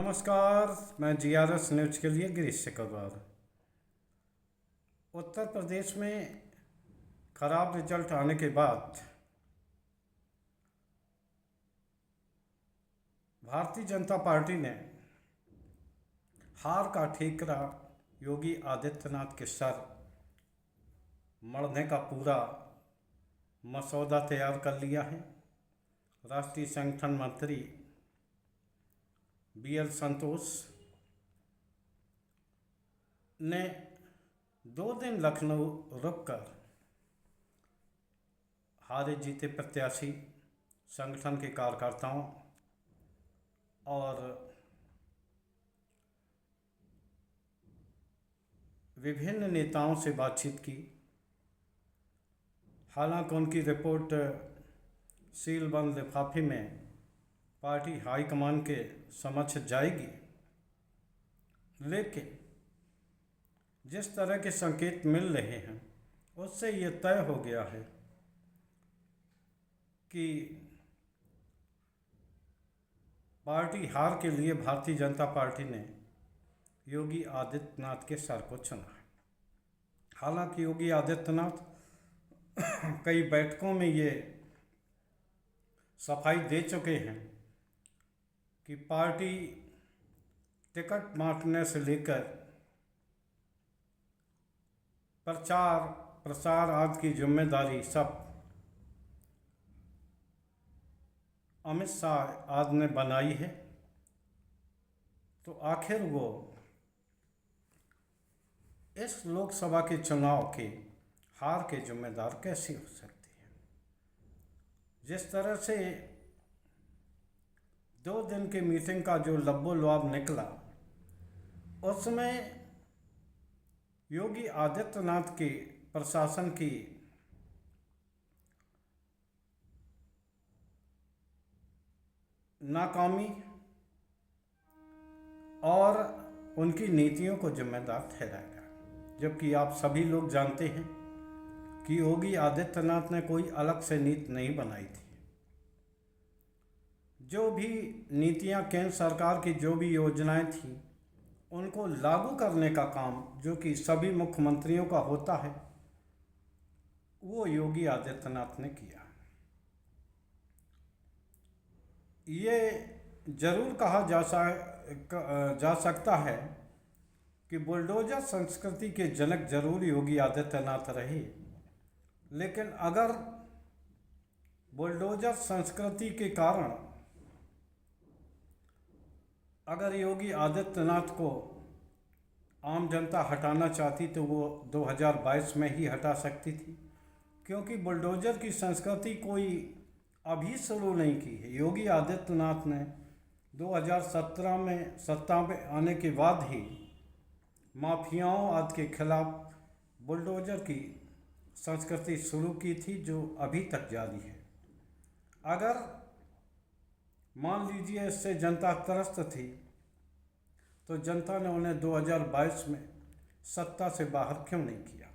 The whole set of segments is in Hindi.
नमस्कार। मैं जीआरएस न्यूज के लिए गिरीश सिकरवार। उत्तर प्रदेश में खराब रिजल्ट आने के बाद भारतीय जनता पार्टी ने हार का ठीकरा योगी आदित्यनाथ के सर मढ़ने का पूरा मसौदा तैयार कर लिया है। राष्ट्रीय संगठन मंत्री BL संतोष ने 2 दिन लखनऊ रुककर हारे जीते प्रत्याशी, संगठन के कार्यकर्ताओं और विभिन्न नेताओं से बातचीत की। हालांकि उनकी रिपोर्ट सीलबंद लिफाफे में पार्टी हाईकमान के समक्ष जाएगी, लेकिन जिस तरह के संकेत मिल रहे हैं उससे ये तय हो गया है कि पार्टी हार के लिए भारतीय जनता पार्टी ने योगी आदित्यनाथ के सर को चुना है। हालांकि योगी आदित्यनाथ कई बैठकों में ये सफाई दे चुके हैं कि पार्टी टिकट बांटने से लेकर प्रचार प्रसार आदि की जिम्मेदारी सब अमित शाह आदि ने बनाई है। तो आखिर वो इस लोकसभा के चुनाव के हार के जिम्मेदार कैसी हो सकती है? जिस तरह से 2 दिन की मीटिंग का जो लब्बो लुआब निकला, उसमें योगी आदित्यनाथ के प्रशासन की नाकामी और उनकी नीतियों को जिम्मेदार ठहराएगा। जबकि आप सभी लोग जानते हैं कि योगी आदित्यनाथ ने कोई अलग से नीति नहीं बनाई थी। जो भी नीतियां केंद्र सरकार की जो भी योजनाएं थी उनको लागू करने का काम जो कि सभी मुख्यमंत्रियों का होता है, वो योगी आदित्यनाथ ने किया। ये जरूर कहा जा सकता है कि बुलडोजर संस्कृति के जनक जरूर योगी आदित्यनाथ रहे, लेकिन अगर बुलडोजर संस्कृति के कारण अगर योगी आदित्यनाथ को आम जनता हटाना चाहती तो वो 2022 में ही हटा सकती थी, क्योंकि बुलडोजर की संस्कृति कोई अभी शुरू नहीं की है। योगी आदित्यनाथ ने 2017 में सत्ता में आने के बाद ही माफियाओं आदि के खिलाफ बुलडोजर की संस्कृति शुरू की थी, जो अभी तक जारी है। अगर मान लीजिए इससे जनता त्रस्त थी तो जनता ने उन्हें 2022 में सत्ता से बाहर क्यों नहीं किया?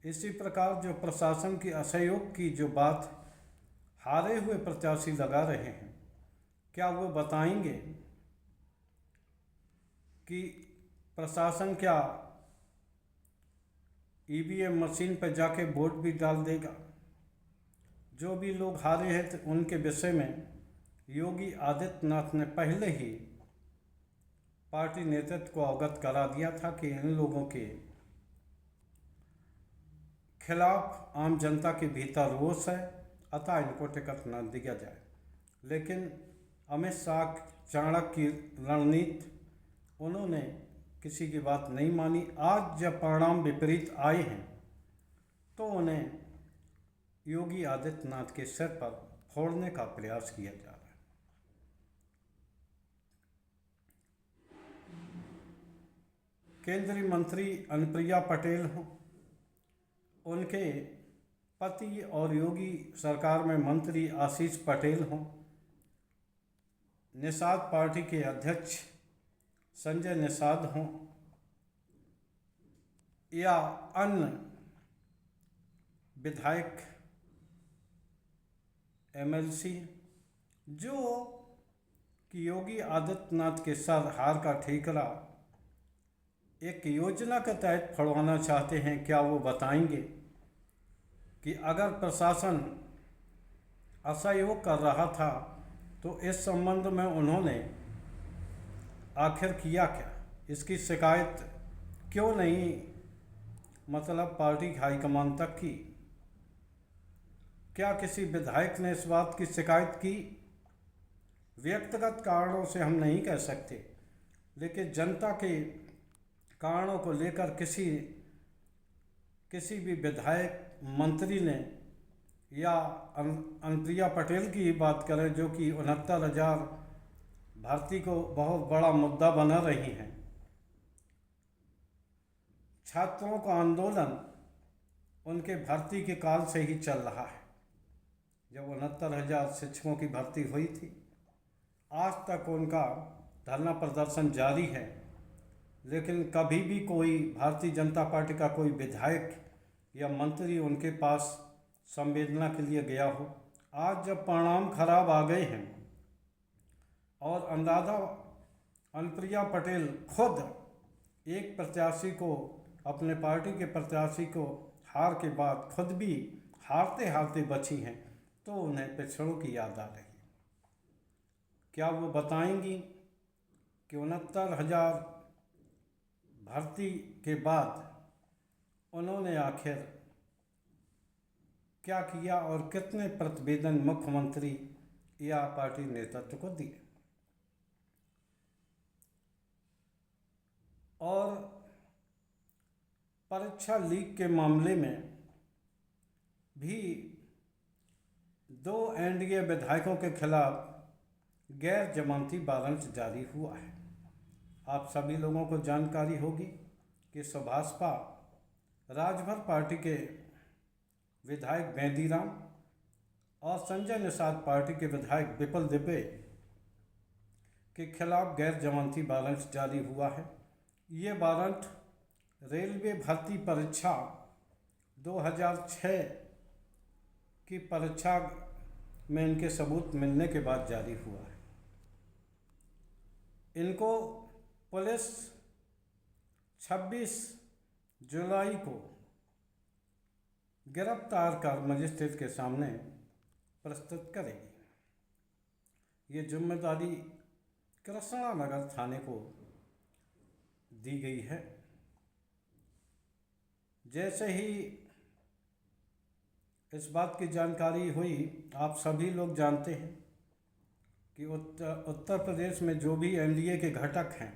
इसी प्रकार जो प्रशासन की असहयोग की जो बात हारे हुए प्रत्याशी लगा रहे हैं, क्या वो बताएंगे कि प्रशासन क्या EVM मशीन पर जाके वोट भी डाल देगा? जो भी लोग हारे हैं तो उनके विषय में योगी आदित्यनाथ ने पहले ही पार्टी नेतृत्व को अवगत करा दिया था कि इन लोगों के खिलाफ आम जनता के भीतर रोष है, अतः इनको टिकट न दिया जाए। लेकिन अमित शाह चाणक्य की रणनीति, उन्होंने किसी की बात नहीं मानी। आज जब परिणाम विपरीत आए हैं तो उन्हें योगी आदित्यनाथ के सिर पर फोड़ने का प्रयास किया जा रहा है। केंद्रीय मंत्री अनुप्रिया पटेल हों, उनके पति और योगी सरकार में मंत्री आशीष पटेल हों, निषाद पार्टी के अध्यक्ष संजय निषाद हों या अन्य विधायक MLC जो कि योगी आदित्यनाथ के सर हार का ठीकरा एक योजना के तहत फड़वाना चाहते हैं। क्या वो बताएंगे कि अगर प्रशासन असहयोग कर रहा था तो इस संबंध में उन्होंने आखिर किया क्या? इसकी शिकायत क्यों नहीं मतलब पार्टी हाईकमान तक की? क्या किसी विधायक ने इस बात की शिकायत की? व्यक्तिगत कारणों से हम नहीं कह सकते, लेकिन जनता के कारणों को लेकर किसी भी विधायक मंत्री ने या अनुप्रिया पटेल की ही बात करें जो कि 69,000 भर्ती को बहुत बड़ा मुद्दा बना रही हैं। छात्रों का आंदोलन उनके भर्ती के काल से ही चल रहा है। जब 69,000 शिक्षकों की भर्ती हुई थी, आज तक उनका धरना प्रदर्शन जारी है, लेकिन कभी भी कोई भारतीय जनता पार्टी का कोई विधायक या मंत्री उनके पास संवेदना के लिए गया हो। आज जब परिणाम खराब आ गए हैं और अंदाजा अनुप्रिया पटेल खुद एक प्रत्याशी को, अपने पार्टी के प्रत्याशी को हार के बाद खुद भी हारते हारते बची हैं, तो उन्हें पिछड़ों की याद आ रही। क्या वो बताएंगी कि 69,000 भर्ती के बाद उन्होंने आखिर क्या किया और कितने प्रतिवेदन मुख्यमंत्री या पार्टी नेतृत्व को दिए? और परीक्षा लीक के मामले में भी 2 एनडीए विधायकों के खिलाफ गैर जमानती वारंट जारी हुआ है। आप सभी लोगों को जानकारी होगी कि भाजपा राजभर पार्टी के विधायक बेंदीराम और संजय निषाद पार्टी के विधायक विपुल दुबे के खिलाफ गैर जमानती वारंट जारी हुआ है। ये वारंट रेलवे भर्ती परीक्षा 2006 की परीक्षा में इनके सबूत मिलने के बाद जारी हुआ है। इनको पुलिस 26 जुलाई को गिरफ्तार कर मजिस्ट्रेट के सामने प्रस्तुत करेगी। ये जिम्मेदारी कृष्णा नगर थाने को दी गई है। जैसे ही इस बात की जानकारी हुई, आप सभी लोग जानते हैं कि उत्तर प्रदेश में जो भी एनडीए के घटक हैं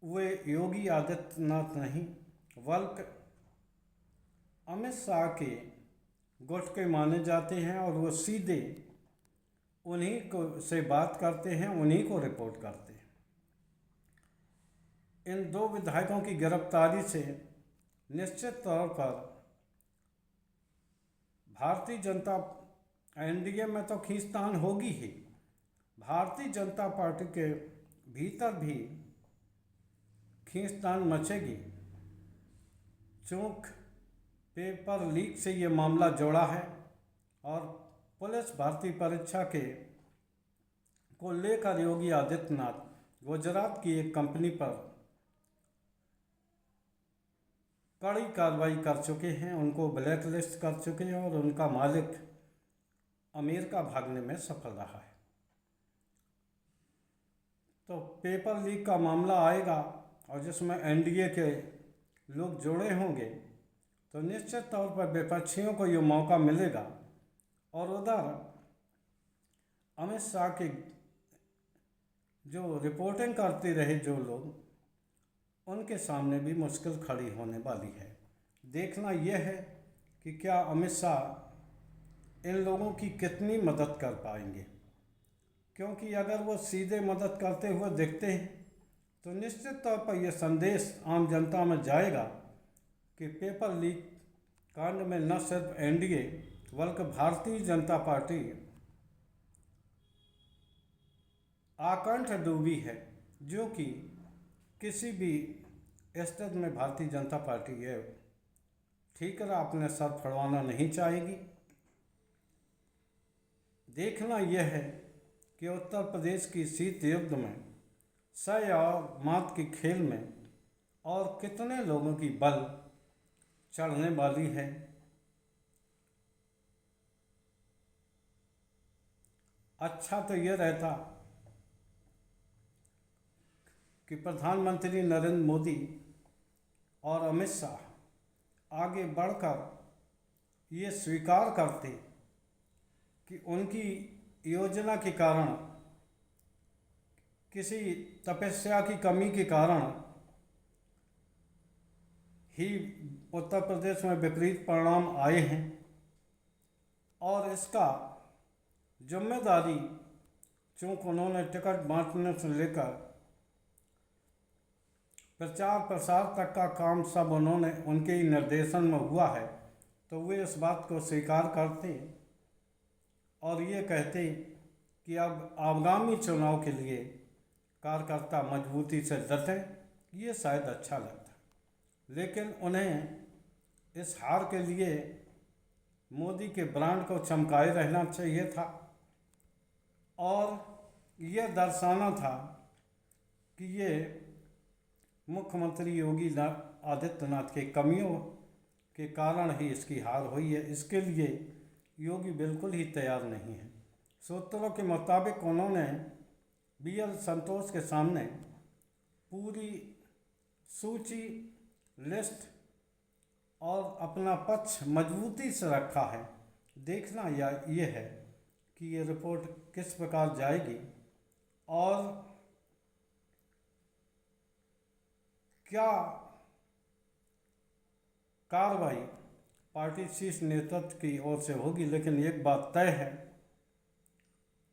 वे योगी आदित्यनाथ नहीं बल्कि अमित शाह के गुट के माने जाते हैं और वो सीधे उन्हीं को से बात करते हैं, उन्हीं को रिपोर्ट करते हैं। इन 2 विधायकों की गिरफ्तारी से निश्चित तौर पर भारतीय जनता एनडीए में तो खींचतान होगी ही, भारतीय जनता पार्टी के भीतर भी खींचतान मचेगी। चूँकि पेपर लीक से ये मामला जोड़ा है और पुलिस भर्ती परीक्षा को लेकर योगी आदित्यनाथ गुजरात की एक कंपनी पर कड़ी कार्रवाई कर चुके हैं, उनको ब्लैक लिस्ट कर चुके हैं और उनका मालिक अमेरिका भागने में सफल रहा है। तो पेपर लीक का मामला आएगा और जिसमें एनडीए के लोग जुड़े होंगे तो निश्चित तौर पर विपक्षियों को ये मौका मिलेगा और उधर अमित शाह के जो रिपोर्टिंग करते रहे जो लोग, उनके सामने भी मुश्किल खड़ी होने वाली है। देखना यह है कि क्या अमित शाह इन लोगों की कितनी मदद कर पाएंगे, क्योंकि अगर वो सीधे मदद करते हुए दिखते हैं तो निश्चित तौर पर यह संदेश आम जनता में जाएगा कि पेपर लीक कांड में न सिर्फ एनडीए बल्कि भारतीय जनता पार्टी आकंठ डूबी है, जो कि किसी भी स्थिति में भारतीय जनता पार्टी ये ठीकरा अपने साथ फड़वाना नहीं चाहेगी। देखना यह है कि उत्तर प्रदेश की शीत युद्ध में सय और मात के खेल में और कितने लोगों की बल चढ़ने वाली है। अच्छा तो ये रहता कि प्रधानमंत्री नरेंद्र मोदी और अमित शाह आगे बढ़कर ये स्वीकार करते कि उनकी योजना के कारण, किसी तपस्या की कमी के कारण ही उत्तर प्रदेश में विपरीत परिणाम आए हैं, और इसका जिम्मेदारी चूँकि उन्होंने टिकट बांटने से लेकर प्रचार प्रसार तक का काम सब उन्होंने उनके ही निर्देशन में हुआ है, तो वे इस बात को स्वीकार करते और ये कहते कि अब आगामी चुनाव के लिए कार्यकर्ता मजबूती से डटें। ये शायद अच्छा लगता, लेकिन उन्हें इस हार के लिए मोदी के ब्रांड को चमकाए रहना चाहिए था और ये दर्शाना था कि ये मुख्यमंत्री योगी आदित्यनाथ के कमियों के कारण ही इसकी हार हुई है। इसके लिए योगी बिल्कुल ही तैयार नहीं है। सूत्रों के मुताबिक उन्होंने BL संतोष के सामने पूरी सूची, लिस्ट और अपना पक्ष मजबूती से रखा है। देखना ये है कि ये रिपोर्ट किस प्रकार जाएगी और क्या कार्रवाई पार्टी शीर्ष नेतृत्व की ओर से होगी। लेकिन एक बात तय है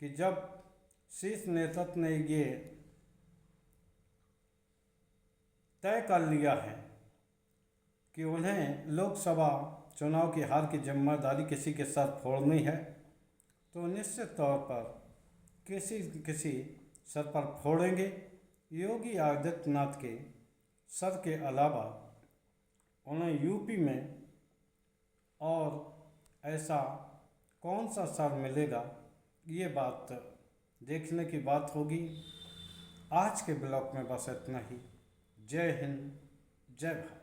कि जब शीर्ष नेतृत्व ने ये तय कर लिया है कि उन्हें लोकसभा चुनाव की हार की जिम्मेदारी किसी के सर फोड़नी है, तो निश्चित तौर पर किसी सर पर फोड़ेंगे। योगी आदित्यनाथ के सर के अलावा उन्हें यूपी में और ऐसा कौन सा सर मिलेगा, ये बात देखने की बात होगी। आज के ब्लॉग में बस इतना ही। जय हिंद, जय भारत।